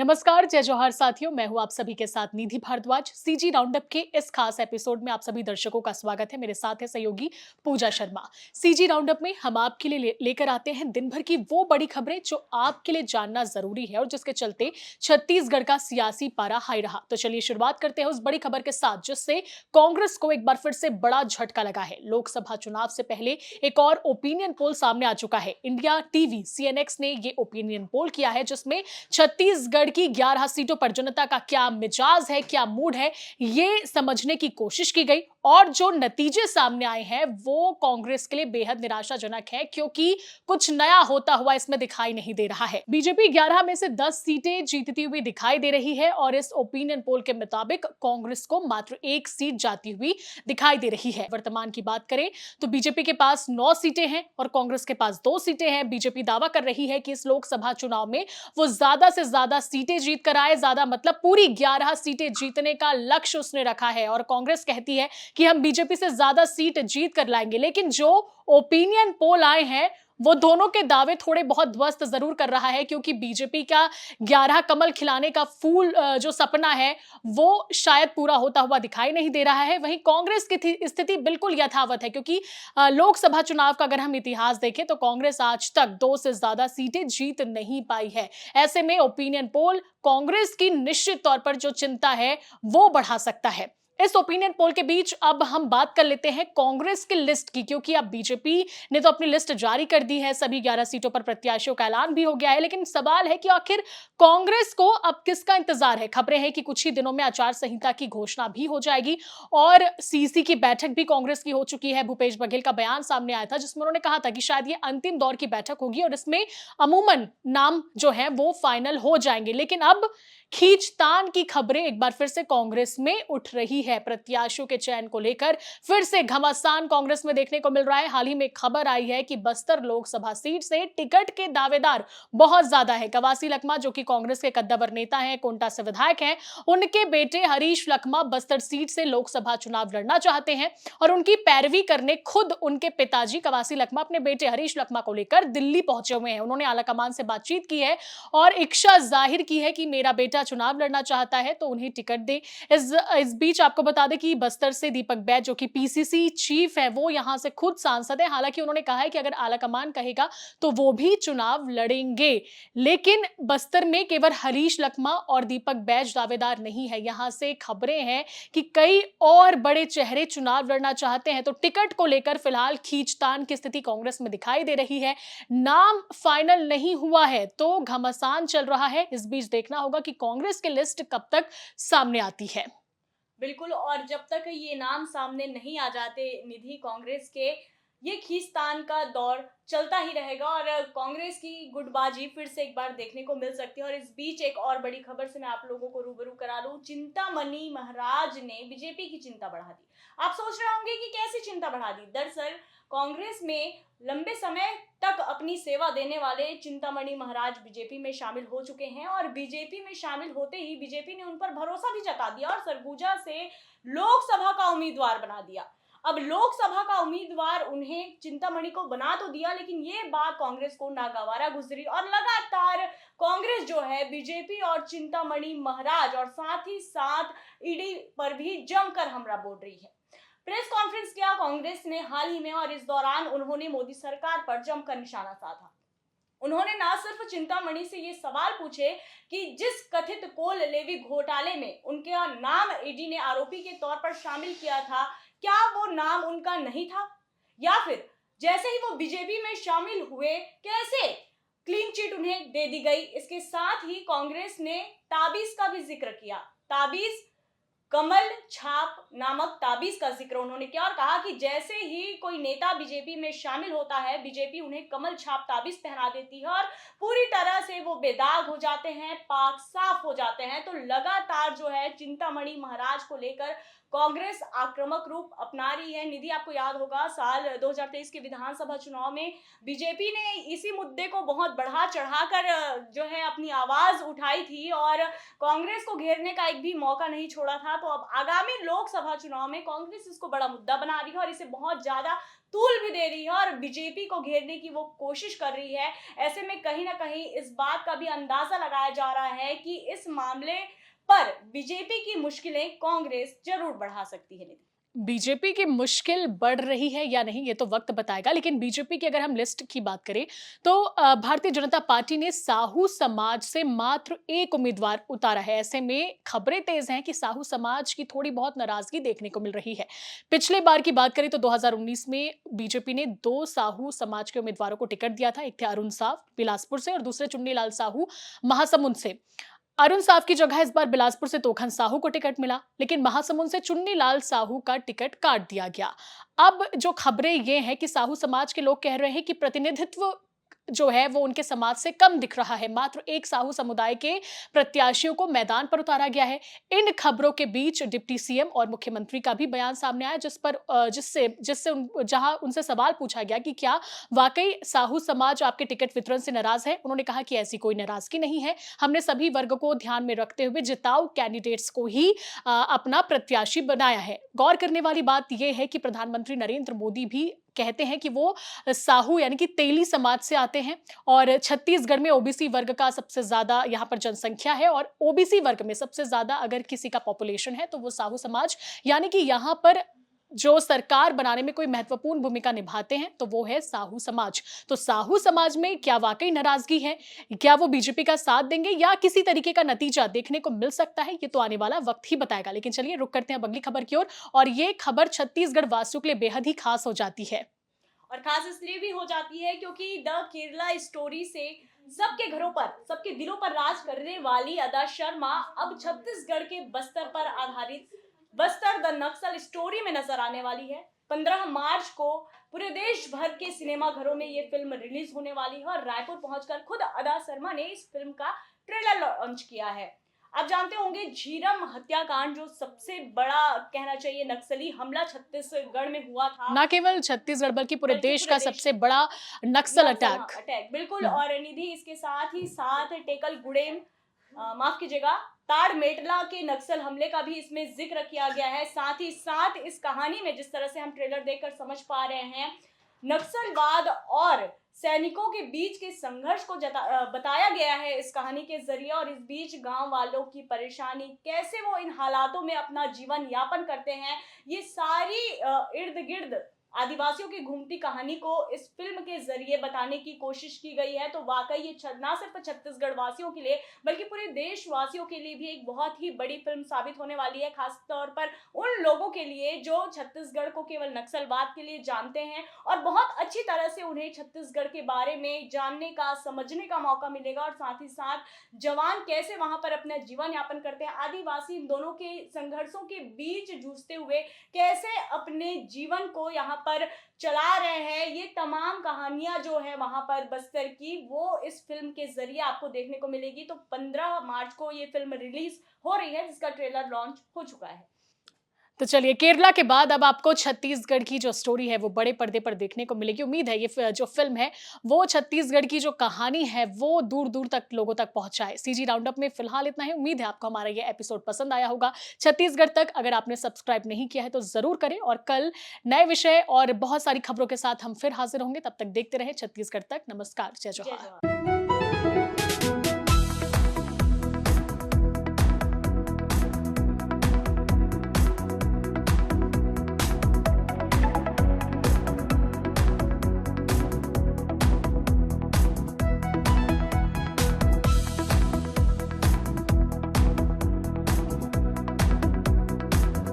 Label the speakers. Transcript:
Speaker 1: नमस्कार, जय जोहार साथियों। मैं हूं आप सभी के साथ निधि भारद्वाज। सीजी राउंडअप के इस खास एपिसोड में आप सभी दर्शकों का स्वागत है। मेरे साथ है सहयोगी पूजा शर्मा। सीजी राउंडअप में हम आपके लिए लेकर आते हैं दिन भर की वो बड़ी खबरें जो आपके लिए जानना जरूरी है और जिसके चलते छत्तीसगढ़ का सियासी पारा हाई रहा। तो चलिए शुरुआत करते हैं उस बड़ी खबर के साथ जिससे कांग्रेस को एक बार फिर से बड़ा झटका लगा है। लोकसभा चुनाव से पहले एक और ओपिनियन पोल सामने आ चुका है। इंडिया टीवी सीएनएक्स ने ये ओपिनियन पोल किया है जिसमें छत्तीसगढ़ की 11 सीटों पर जनता का क्या मिजाज है, क्या मूड है, ये समझने की कोशिश की गई और जो नतीजे सामने आए हैं वो कांग्रेस के लिए बेहद निराशाजनक है क्योंकि कुछ नया होता हुआ इसमें दिखाई नहीं दे रहा है। बीजेपी 11 में से 10 सीटें जीतती हुई दिखाई दे रही है और इस ओपिनियन पोल के मुताबिक कांग्रेस को मात्र 1 सीट जाती हुई दिखाई दे रही है। वर्तमान की बात करें तो बीजेपी के पास 9 सीटें हैं और कांग्रेस के पास 2 सीटें हैं। बीजेपी दावा कर रही है कि इस लोकसभा चुनाव में वो ज्यादा से ज्यादा सीटें जीत कर आए, ज्यादा मतलब पूरी 11 सीटें जीतने का लक्ष्य उसने रखा है और कांग्रेस कहती है कि हम बीजेपी से ज्यादा सीट जीत कर लाएंगे। लेकिन जो ओपिनियन पोल आए हैं वो दोनों के दावे थोड़े बहुत ध्वस्त जरूर कर रहा है क्योंकि बीजेपी का 11 कमल खिलाने का फूल जो सपना है वो शायद पूरा होता हुआ दिखाई नहीं दे रहा है। वहीं कांग्रेस की स्थिति बिल्कुल यथावत है क्योंकि लोकसभा चुनाव का अगर हम इतिहास देखें तो कांग्रेस आज तक 2 से ज्यादा सीटें जीत नहीं पाई है। ऐसे में ओपिनियन पोल कांग्रेस की निश्चित तौर पर जो चिंता है वो बढ़ा सकता है। इस ओपिनियन पोल के बीच अब हम बात कर लेते हैं कांग्रेस की लिस्ट की क्योंकि अब बीजेपी ने तो अपनी लिस्ट जारी कर दी है। सभी 11 सीटों पर प्रत्याशियों का ऐलान भी हो गया है, लेकिन सवाल है कि आखिर कांग्रेस को अब किसका इंतजार है। खबरें हैं कि कुछ ही दिनों में आचार संहिता की घोषणा भी हो जाएगी और सीसी की बैठक भी कांग्रेस की हो चुकी है। भूपेश बघेल का बयान सामने आया था जिसमें उन्होंने कहा था कि शायद ये अंतिम दौर की बैठक होगी और इसमें अमूमन नाम जो है वो फाइनल हो जाएंगे। लेकिन अब खींचतान की खबरें एक बार फिर से कांग्रेस में उठ रही है। प्रत्याशियों के चयन को लेकर फिर से घमासान कांग्रेस में देखने को मिल रहा है। हाल ही में खबर आई है कि बस्तर लोकसभा सीट से टिकट के दावेदार बहुत ज्यादा है। कवासी लखमा जो कि कांग्रेस के कद्दावर नेता हैं, कोंटा से विधायक हैं, उनके बेटे हरीश लखमा बस्तर सीट से लोकसभा चुनाव लड़ना चाहते हैं और उनकी पैरवी करने खुद उनके पिताजी कवासी लखमा अपने बेटे हरीश लखमा को लेकर दिल्ली पहुंचे हुए हैं। उन्होंने आलाकमान से बातचीत की है और इच्छा जाहिर की है कि मेरा बेटा चुनाव लड़ना चाहता है तो उन्हें टिकट दे। इस बीच आपको बता दें कि बस्तर से दीपक बैज जो कि पीसीसी चीफ है वो यहां से खुद सांसद है। हालांकि उन्होंने कहा है कि अगर आलाकमान कहेगा तो वो भी चुनाव लड़ेंगे। लेकिन बस्तर में केवल हरीश लखमा और दीपक बैज दावेदार नहीं है। यहां से खबरें हैं कि कई और बड़े चेहरे चुनाव लड़ना चाहते हैं। तो टिकट को लेकर फिलहाल खींचतान की स्थिति कांग्रेस में दिखाई दे रही है। नाम फाइनल नहीं हुआ है तो घमासान चल रहा है। इस बीच देखना होगा कि कांग्रेस की लिस्ट कब तक सामने आती है।
Speaker 2: बिल्कुल। और जब तक ये नाम सामने नहीं आ जाते निधि, कांग्रेस के ये खींचतान का दौर चलता ही रहेगा और कांग्रेस की गुटबाजी फिर से एक बार देखने को मिल सकती है। और इस बीच एक और बड़ी खबर से मैं आप लोगों को रूबरू करा दूं। चिंतामणि महाराज ने बीजेपी की चिंता बढ़ा दी। आप सोच रहे होंगे कि कैसी चिंता बढ़ा दी। दरअसल कांग्रेस में लंबे समय तक अपनी सेवा देने वाले चिंतामणि महाराज बीजेपी में शामिल हो चुके हैं और बीजेपी में शामिल होते ही बीजेपी ने उन पर भरोसा भी जता दिया और सरगुजा से लोकसभा का उम्मीदवार बना दिया। अब लोकसभा का उम्मीदवार उन्हें चिंतामणि को बना तो दिया, लेकिन ये बात कांग्रेस को नागवारा गुजरी और लगातार कांग्रेस जो है बीजेपी और चिंतामणि महाराज और साथ ही साथ ईडी पर भी जमकर हमला बोल रही है। प्रेस कॉन्फ्रेंस किया कांग्रेस ने हाल ही में और इस दौरान उन्होंने मोदी सरकार पर जमकर निशाना साधा। उन्होंने ना सिर्फ चिंतामणि से ये सवाल पूछे कि जिस कथित कोल लेवी घोटाले में उनका नाम ईडी ने आरोपी के तौर पर शामिल किया था, क्या वो नाम उनका नहीं था, या फिर जैसे ही वो बीजेपी में शामिल हुए कैसे क्लीन चिट उन्हें दे दी गई। इसके साथ ही कांग्रेस ने ताबीज का भी जिक्र किया। ताबीज कमल छाप नामक ताबीज का जिक्र उन्होंने किया और कहा कि जैसे ही कोई नेता बीजेपी में शामिल होता है बीजेपी उन्हें कमल छाप ताबीज पहना देती है और पूरी तरह से वो बेदाग हो जाते हैं, पाक साफ हो जाते हैं। तो लगातार जो है चिंतामणि महाराज को लेकर कांग्रेस आक्रामक रूप अपना रही है। निधि, आपको याद होगा साल 2023 के विधानसभा चुनाव में बीजेपी ने इसी मुद्दे को बहुत बढ़ा चढ़ाकर जो है अपनी आवाज उठाई थी और कांग्रेस को घेरने का एक भी मौका नहीं छोड़ा था। तो अब आगामी लोकसभा चुनाव में कांग्रेस इसको बड़ा मुद्दा बना रही है और इसे बहुत ज्यादा तूल भी दे रही है और बीजेपी को घेरने की वो कोशिश कर रही है। ऐसे में कहीं ना कहीं इस बात का भी अंदाजा लगाया जा रहा है कि इस मामले पर बीजेपी की मुश्किलें कांग्रेस जरूर बढ़ा सकती है।
Speaker 1: बीजेपी की मुश्किल बढ़ रही है या नहीं ये तो वक्त बताएगा, लेकिन बीजेपी की अगर हम लिस्ट की बात करें तो भारतीय जनता पार्टी ने साहू समाज से मात्र एक उम्मीदवार उतारा है। ऐसे में खबरें तेज हैं कि साहू समाज की थोड़ी बहुत नाराजगी देखने को मिल रही है। पिछले बार की बात करें तो 2019 में बीजेपी ने 2 साहू समाज के उम्मीदवारों को टिकट दिया था। एक थे अरुण साव बिलासपुर से और दूसरे चुन्नीलाल साहू महासमुंद से। अरुण साव की जगह इस बार बिलासपुर से तोखन साहू को टिकट मिला, लेकिन महासमुंद से चुन्नीलाल साहू का टिकट काट दिया गया। अब जो खबरें ये हैं कि साहू समाज के लोग कह रहे हैं कि प्रतिनिधित्व जो है वो उनके समाज से कम दिख रहा है। मात्र एक साहू समुदाय के प्रत्याशियों को मैदान पर उतारा गया है। इन खबरों के बीच डिप्टी सीएम और मुख्यमंत्री का भी बयान सामने आया, जिससे जहां उनसे सवाल पूछा गया कि क्या वाकई साहू समाज आपके टिकट वितरण से नाराज है। उन्होंने कहा कि ऐसी कोई नाराजगी नहीं है, हमने सभी वर्ग को ध्यान में रखते हुए जिताऊ कैंडिडेट्स को ही अपना प्रत्याशी बनाया है। गौर करने वाली बात यह है कि प्रधानमंत्री नरेंद्र मोदी भी कहते हैं कि वो साहू यानी कि तेली समाज से आते हैं और छत्तीसगढ़ में ओबीसी वर्ग का सबसे ज्यादा यहाँ पर जनसंख्या है और ओबीसी वर्ग में सबसे ज्यादा अगर किसी का पॉपुलेशन है तो वो साहू समाज, यानी कि यहाँ पर जो सरकार बनाने में कोई महत्वपूर्ण भूमिका निभाते हैं तो वो है साहू समाज। तो साहू समाज में क्या वाकई नाराजगी है, क्या वो बीजेपी का साथ देंगे या किसी तरीके का नतीजा देखने को मिल सकता है, ये तो आने वाला वक्त ही बताएगा। लेकिन चलिए रुक करते हैं अगली खबर की ओर और ये खबर छत्तीसगढ़ वासियों के लिए बेहद ही खास हो जाती है।
Speaker 2: और खास इसलिए भी हो जाती है क्योंकि द केरला स्टोरी से सबके घरों पर, सबके दिलों पर राज करने वाली अदा शर्मा अब छत्तीसगढ़ के बस्तर पर आधारित बस्तर द नक्सल स्टोरी में नजर आने वाली है। 15 मार्च को पूरे देश भर के सिनेमा घरों में ये फिल्म रिलीज होने वाली है और रायपुर पहुंचकर खुद अदा शर्मा ने इस फिल्म का ट्रेलर लॉन्च किया है। आप जानते होंगे झीरम हत्याकांड जो सबसे बड़ा कहना चाहिए नक्सली हमला छत्तीसगढ़ में हुआ था।
Speaker 1: न केवल छत्तीसगढ़ बल्कि पूरे देश का सबसे बड़ा नक्सल अटैक।
Speaker 2: बिल्कुल। और निधि, इसके साथ ही साथ टेकल गुड़ेम माफ कीजिएगा ताड़मेटला के नक्सल हमले का भी इसमें जिक्र किया गया है। साथ ही साथ इस कहानी में जिस तरह से हम ट्रेलर देखकर समझ पा रहे हैं, नक्सलवाद और सैनिकों के बीच के संघर्ष को बताया गया है इस कहानी के जरिए और इस बीच गांव वालों की परेशानी, कैसे वो इन हालातों में अपना जीवन यापन करते हैं, ये सारी इर्द गिर्द आदिवासियों की घूमती कहानी को इस फिल्म के जरिए बताने की कोशिश की गई है। तो वाकई ये न सिर्फ छत्तीसगढ़ वासियों के लिए बल्कि पूरे देशवासियों के लिए भी एक बहुत ही बड़ी फिल्म साबित होने वाली है, खासतौर पर उन लोगों के लिए जो छत्तीसगढ़ को केवल नक्सलवाद के लिए जानते हैं और बहुत अच्छी तरह से उन्हें छत्तीसगढ़ के बारे में जानने का, समझने का मौका मिलेगा और साथ ही साथ जवान कैसे वहां पर अपना जीवन यापन करते हैं, आदिवासी इन दोनों के संघर्षों के बीच जूझते हुए कैसे अपने जीवन को यहाँ पर चला रहे हैं, ये तमाम कहानियां जो है वहां पर बस्तर की वो इस फिल्म के जरिए आपको देखने को मिलेगी। तो 15 मार्च को ये फिल्म रिलीज हो रही है जिसका ट्रेलर लॉन्च हो चुका है।
Speaker 1: तो चलिए, केरला के बाद अब आपको छत्तीसगढ़ की जो स्टोरी है वो बड़े पर्दे पर देखने को मिलेगी। उम्मीद है ये जो फिल्म है वो छत्तीसगढ़ की जो कहानी है वो दूर दूर तक लोगों तक पहुंचाए। सीजी राउंडअप में फिलहाल इतना ही। उम्मीद है आपको हमारा ये एपिसोड पसंद आया होगा। छत्तीसगढ़ तक अगर आपने सब्सक्राइब नहीं किया है तो जरूर करें और कल नए विषय और बहुत सारी खबरों के साथ हम फिर हाजिर होंगे। तब तक देखते रहे छत्तीसगढ़ तक। नमस्कार, जय जोहार।